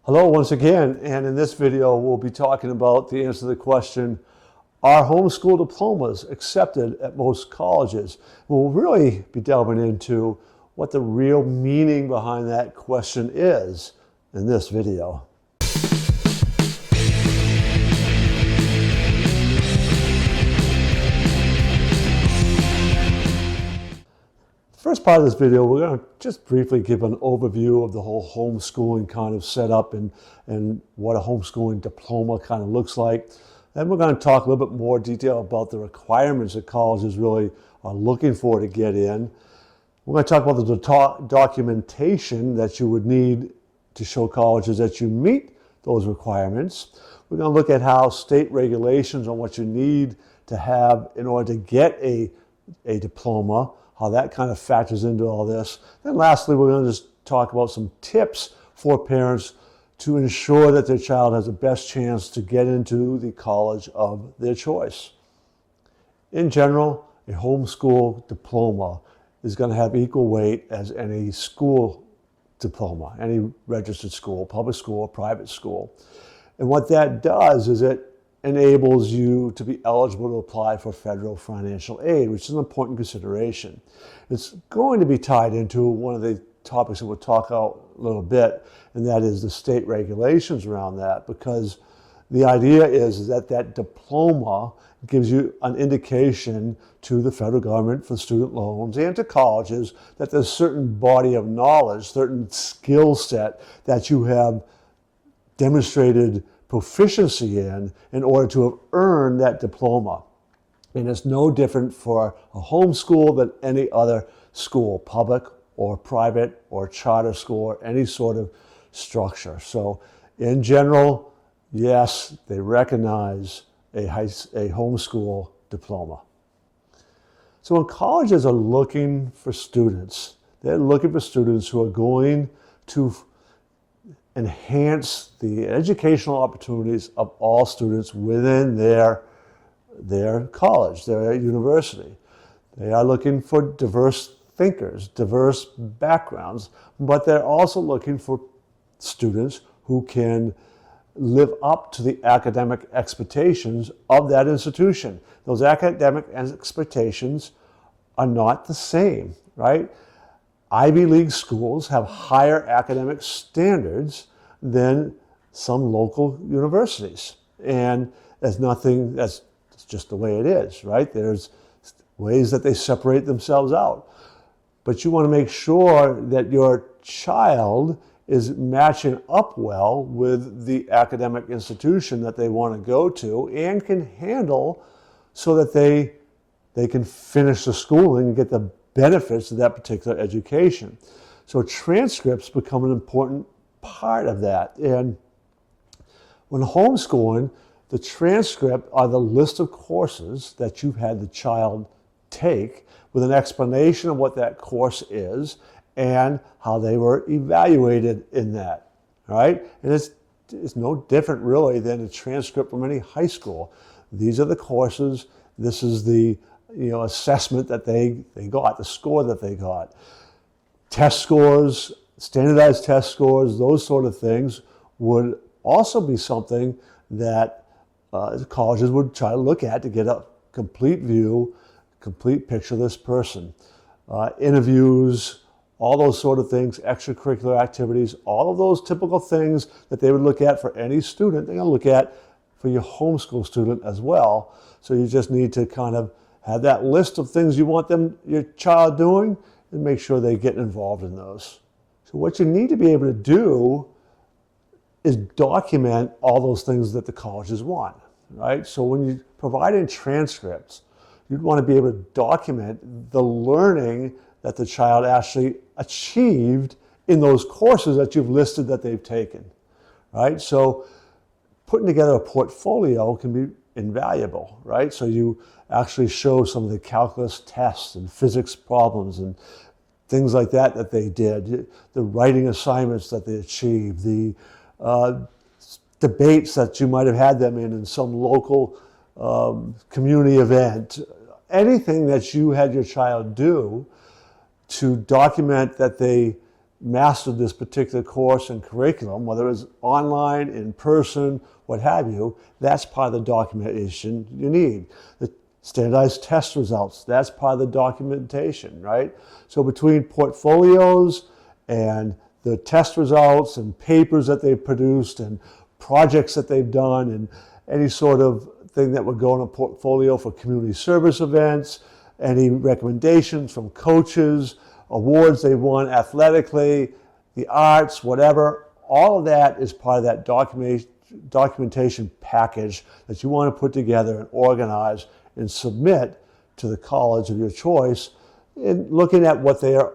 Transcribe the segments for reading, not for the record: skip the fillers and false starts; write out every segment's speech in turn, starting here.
Hello once again, and in this video we'll be talking about the answer to the question, are homeschool diplomas accepted at most colleges? We'll really be delving into what the real meaning behind that question is in this video. First part of this video, we're going to just briefly give an overview of the whole homeschooling kind of setup and what a homeschooling diploma kind of looks like. Then we're going to talk a little bit more detail about the requirements that colleges really are looking for to get in. We're going to talk about the documentation that you would need to show colleges that you meet those requirements. We're going to look at how state regulations on what you need to have in order to get a diploma, how that kind of factors into all this. And lastly, we're going to just talk about some tips for parents to ensure that their child has the best chance to get into the college of their choice. In general, a homeschool diploma is going to have equal weight as any school diploma, any registered school, public school, or private school. And what that does is it enables you to be eligible to apply for federal financial aid, which is an important consideration. It's going to be tied into one of the topics that we'll talk about a little bit, and that is the state regulations around that, because the idea is that that diploma gives you an indication to the federal government for student loans and to colleges that there's a certain body of knowledge, certain skill set that you have demonstrated proficiency in order to have earned that diploma. And it's no different for a homeschool than any other school, public or private or charter school or any sort of structure. So in general, yes, they recognize a homeschool diploma. So when colleges are looking for students, they're looking for students who are going to enhance the educational opportunities of all students within their college, their university. They are looking for diverse thinkers, diverse backgrounds, but they're also looking for students who can live up to the academic expectations of that institution. Those academic expectations are not the same, right? Ivy League schools have higher academic standards than some local universities. And that's just the way it is, right? There's ways that they separate themselves out. But you want to make sure that your child is matching up well with the academic institution that they want to go to and can handle so that they can finish the schooling and get the benefits of that particular education. So transcripts become an important part of that. And when homeschooling, the transcript are the list of courses that you've had the child take with an explanation of what that course is and how they were evaluated in that, right? And it's no different really than a transcript from any high school. These are the courses. This is the assessment that they got, the score that they got. Test scores, standardized test scores, those sort of things would also be something that colleges would try to look at to get a complete view, complete picture of this person. Interviews, all those sort of things, extracurricular activities, all of those typical things that they would look at for any student, they're going to look at for your homeschool student as well. So you just need to kind of have that list of things you want your child doing, and make sure they get involved in those. So what you need to be able to do is document all those things that the colleges want, right? So when you're providing transcripts, you'd want to be able to document the learning that the child actually achieved in those courses that you've listed that they've taken, right? So putting together a portfolio can be invaluable, right? So you actually show some of the calculus tests and physics problems and things like that they did, the writing assignments that they achieved, the debates that you might have had them in some local community event, anything that you had your child do to document that they mastered this particular course and curriculum, whether it's online, in person, what have you, that's part of the documentation you need. The standardized test results, that's part of the documentation, right? So between portfolios and the test results and papers that they've produced and projects that they've done and any sort of thing that would go in a portfolio for community service events, any recommendations from coaches, awards they won athletically, the arts, whatever, all of that is part of that documentation package that you want to put together and organize and submit to the college of your choice, and looking at what they are,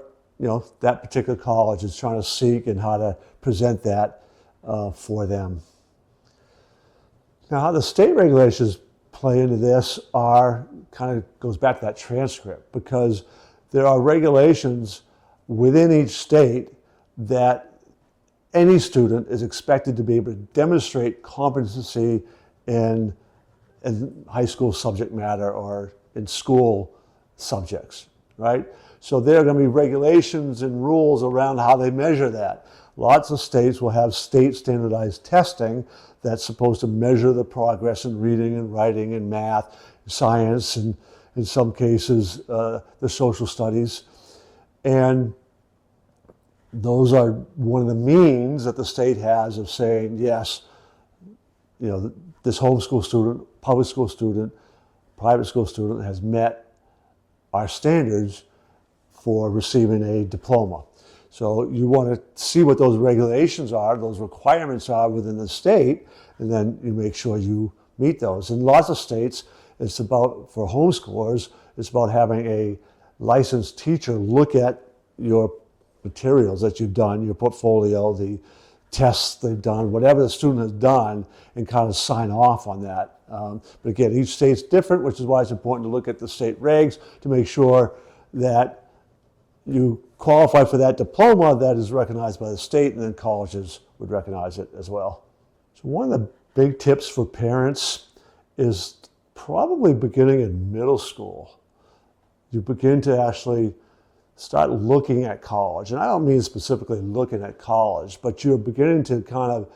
that particular college is trying to seek and how to present that for them. Now, how the state regulations play into this goes back to that transcript, because there are regulations within each state that any student is expected to be able to demonstrate competency in high school subject matter or in school subjects, right? So there are going to be regulations and rules around how they measure that. Lots of states will have state standardized testing that's supposed to measure the progress in reading and writing and math, science, and in some cases, the social studies. And those are one of the means that the state has of saying, yes, this homeschool student, public school student, private school student has met our standards for receiving a diploma. So you want to see what those regulations are, those requirements are within the state, and then you make sure you meet those. In lots of states, it's about, for homeschoolers, it's about having a licensed teacher look at your materials that you've done, your portfolio, the tests they've done, whatever the student has done, and kind of sign off on that. But again, each state's different, which is why it's important to look at the state regs to make sure that you qualify for that diploma that is recognized by the state, and then colleges would recognize it as well. So one of the big tips for parents is probably beginning in middle school. You begin to actually start looking at college. And I don't mean specifically looking at college, but you're beginning to kind of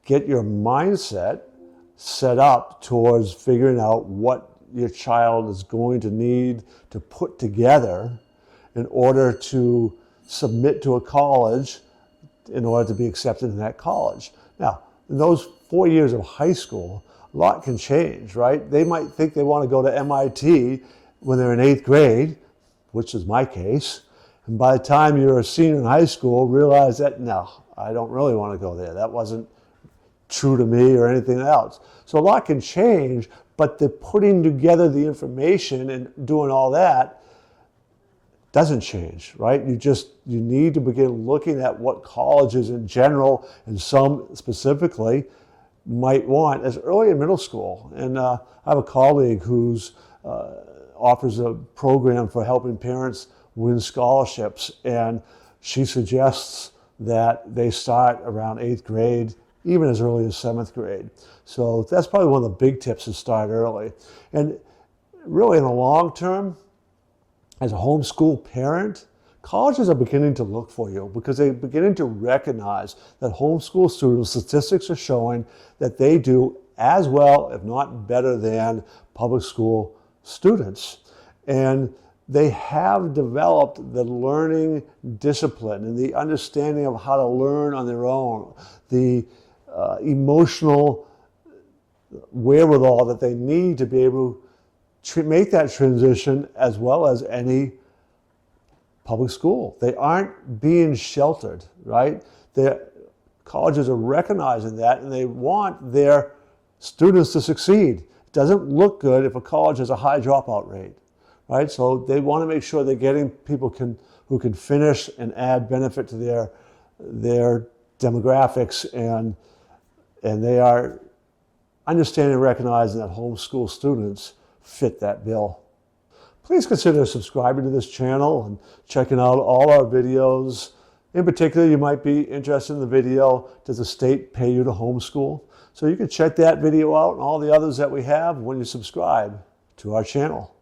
get your mindset set up towards figuring out what your child is going to need to put together in order to submit to a college in order to be accepted in that college. Now, in those 4 years of high school, a lot can change, right? They might think they want to go to MIT when they're in 8th grade, which is my case. And by the time you're a senior in high school, realize that, no, I don't really want to go there. That wasn't true to me or anything else. So a lot can change, but the putting together the information and doing all that doesn't change, right? You need to begin looking at what colleges in general, and some specifically, might want as early in middle school. And I have a colleague who's offers a program for helping parents win scholarships, and she suggests that they start around 8th grade, even as early as 7th grade. So that's probably one of the big tips, to start early. And really in the long term, as a homeschool parent, colleges are beginning to look for you because they're beginning to recognize that homeschool students, statistics are showing that they do as well, if not better than, public school students. And they have developed the learning discipline and the understanding of how to learn on their own, the emotional wherewithal that they need to be able to make that transition, as well as any public school. They aren't being sheltered, right? Colleges are recognizing that, and they want their students to succeed. It doesn't look good if a college has a high dropout rate, right? So they want to make sure they're getting people who can finish and add benefit to their demographics, and they are understanding and recognizing that homeschool students fit that bill. Please consider subscribing to this channel and checking out all our videos. In particular, you might be interested in the video, does the state pay you to homeschool? So you can check that video out and all the others that we have when you subscribe to our channel.